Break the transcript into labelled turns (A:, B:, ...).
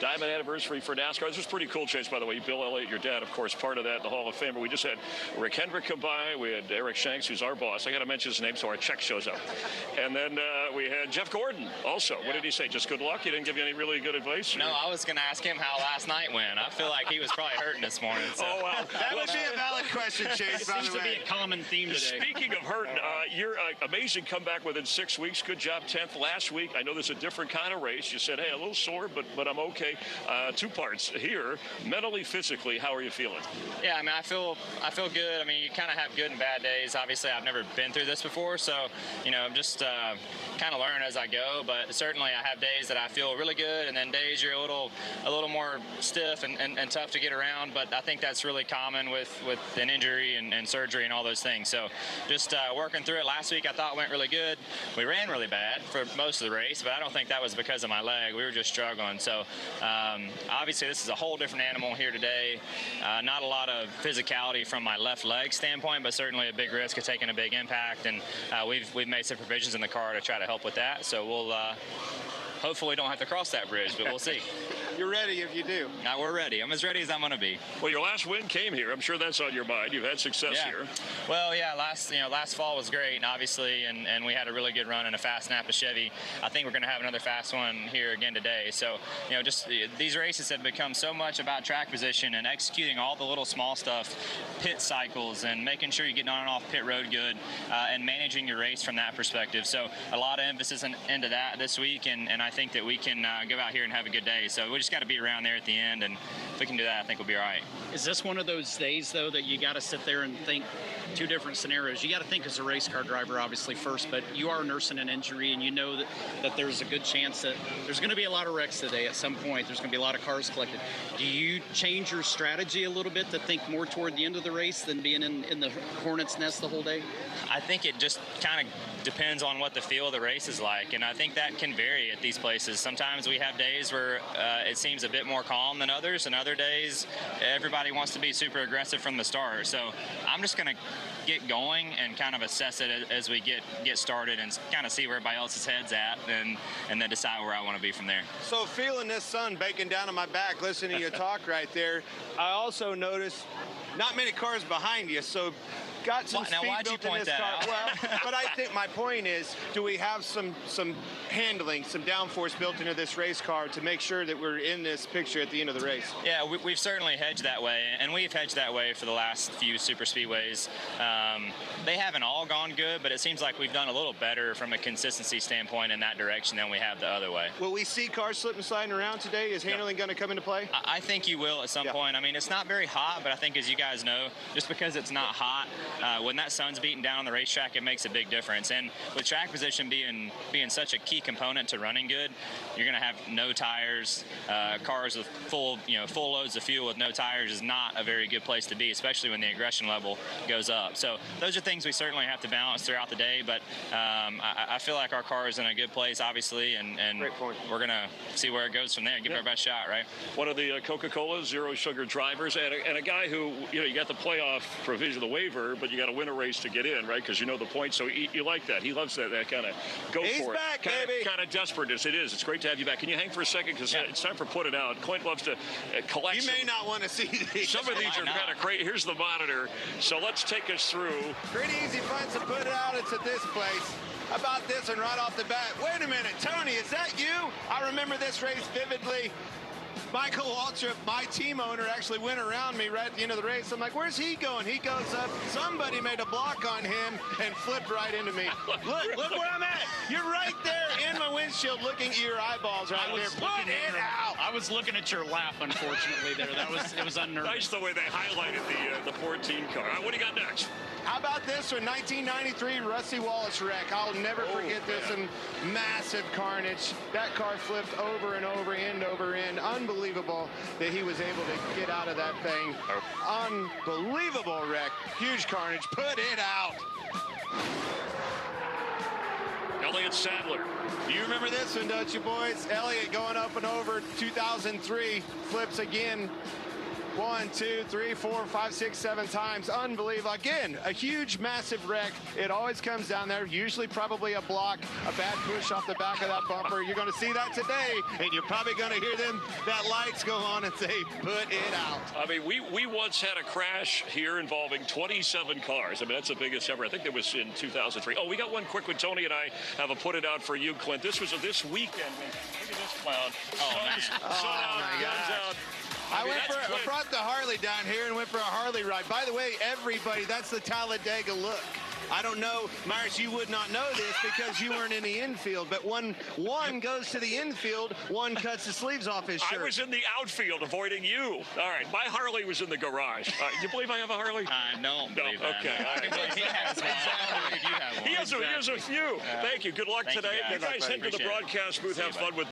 A: Diamond anniversary for NASCAR. This was pretty cool, Chase, by the way. Bill Elliott, your dad, of course, part of that, the Hall of Famer. We just had Rick Hendrick come by. We had Eric Shanks, who's our boss. I got to mention his name so our check shows up. And then we had Jeff Gordon also. Yeah. What did he say? Just good luck? He didn't give you any really good advice?
B: No, I was going to ask him how last night went. I feel like he was probably hurting this morning. So.
A: Oh, wow.
C: That would be a valid question, Chase, by the way.
D: Seems to be a common theme today.
A: Speaking of hurting, you're amazing comeback within 6 weeks. Good job, 10th last week. I know there's a different kind of race. You said, hey, a little sore, but I'm okay. Two parts here. Mentally, physically, how are you feeling?
B: Yeah, I mean, I feel good. I mean, you kind of have good and bad days. Obviously, I've never been through this before, so, you know, I'm just kind of learning as I go. But certainly I have days that I feel really good, and then days you're a little more stiff and tough to get around. But I think that's really common with an injury and surgery and all those things. So just working through it. Last week I thought went really good. We ran really bad for most of the race, but I don't think that was because of my leg. We were just struggling. So obviously this is a whole different animal here today. Not a lot of physicality from my left leg standpoint, but certainly a big risk of taking a big impact. And we've made some provisions in the car to try to help with that. So we'll hopefully don't have to cross that bridge, but we'll see.
C: You're ready if you do.
B: We're ready. I'm as ready as I'm going to be.
A: Well, your last win came here. I'm sure that's on your mind. You've had success here.
B: Well, yeah, last fall was great, obviously, and we had a really good run in a fast Napa Chevy. I think we're going to have another fast one here again today. So, you know, just these races have become so much about track position and executing all the little small stuff, pit cycles, and making sure you're getting on and off pit road good, and managing your race from that perspective. So a lot of emphasis into that this week, and I think that we can go out here and have a good day. So we just got to be around there at the end, and if we can do that, I think we'll be all right.
D: Is this one of those days, though, that you got to sit there and think two different scenarios? You got to think as a race car driver, obviously, first, but you are nursing an injury, and you know that there's a good chance that there's going to be a lot of wrecks today at some point. There's going to be a lot of cars collected. Do you change your strategy a little bit to think more toward the end of the race than being in the hornet's nest the whole day?
B: I think it just kind of depends on what the feel of the race is like, and I think that can vary at these places. Sometimes we have days where it seems a bit more calm than others, and other days everybody wants to be super aggressive from the start. So I'm just going to get going and kind of assess it as we get started and kind of see where everybody else's head's at, and then decide where I want to be from there.
C: So feeling this sun baking down on my back, listening to you talk right there, I also noticed not many cars behind you, so got some speed built in this car. Well, but I think my point is, do we have some handling, some downforce built into this race car to make sure that we're in this picture at the end of the race?
B: Yeah, we've certainly hedged that way, and we've hedged that way for the last few super speedways. They haven't all gone good, but it seems like we've done a little better from a consistency standpoint in that direction than we have the other way.
C: Will we see cars slipping, sliding around today? Is handling going to come into play?
B: I think you will at some point. I mean, it's not very hot, but I think, as you guys know, just because it's not hot, when that sun's beating down on the racetrack, it makes a big difference. And with track position being such a key component to running good, you're going to have no tires. Cars with full loads of fuel with no tires is not a very good place to be, especially when the aggression level goes up. So those are things we certainly have to balance throughout the day, but I feel like our car is in a good place, obviously, and we're going to see where it goes from there, give it our best shot, right?
A: One of the Coca-Cola Zero Sugar drivers, and a guy who, you got the playoff provision, the waiver, but you got to win a race to get in, right? Because you know the points, so you like that. He loves that kind of go
C: He's
A: for
C: back,
A: it.
C: baby.
A: Kind of desperateness. It is. It's great to have you back. Can you hang for a second? Because it's time for Put It Out. Clint loves to collect.
C: You may not want to see these.
A: Some of these are kind of crazy. Here's the monitor. So let's take us through.
C: Pretty easy fun to put it out. It's at this place. How about this one right off the bat? Wait a minute, Tony, is that you? I remember this race vividly. Michael Waltrip, my team owner, actually went around me right at the end of the race. I'm like, where's he going? He goes up. Somebody made a block on him and flipped right into me. Look where I'm at. You're right there in my windshield looking at your eyeballs right there. Put it out.
D: I was looking at your lap, unfortunately, there. It was unnerving.
A: Nice the way they highlighted the 14 car. All right, what do you got next?
C: How about this one? 1993 Rusty Wallace wreck. I'll never forget this one. Massive carnage. That car flipped over and over, end over end. Unbelievable that he was able to get out of that thing. Unbelievable wreck. Huge carnage. Put it out.
A: Elliott Sadler.
C: You remember this one, don't you, boys? Elliott going up and over 2003. Flips again. 1, 2, 3, 4, 5, 6, 7 times. Unbelievable. Again, a huge, massive wreck. It always comes down there, usually probably a block, a bad push off the back of that bumper. You're going to see that today, and you're probably going to hear that lights go on and say, put it out.
A: I mean, we once had a crash here involving 27 cars. I mean, that's the biggest ever. I think that was in 2003. Oh, we got one quick one. Tony and I have a put it out for you, Clint. This was this weekend. Look at this clown.
C: My gosh. I brought the Harley down here and went for a Harley ride. By the way, everybody, that's the Talladega look. I don't know, Myers, you would not know this because you weren't in the infield, but one goes to the infield, one cuts the sleeves off his shirt.
A: I was in the outfield avoiding you. All right, my Harley was in the garage. You believe I have a Harley?
B: I don't believe that.
A: Okay.
B: He has one.
A: He has a few. Thank you. Good luck today. You guys head to the broadcast booth. Have fun with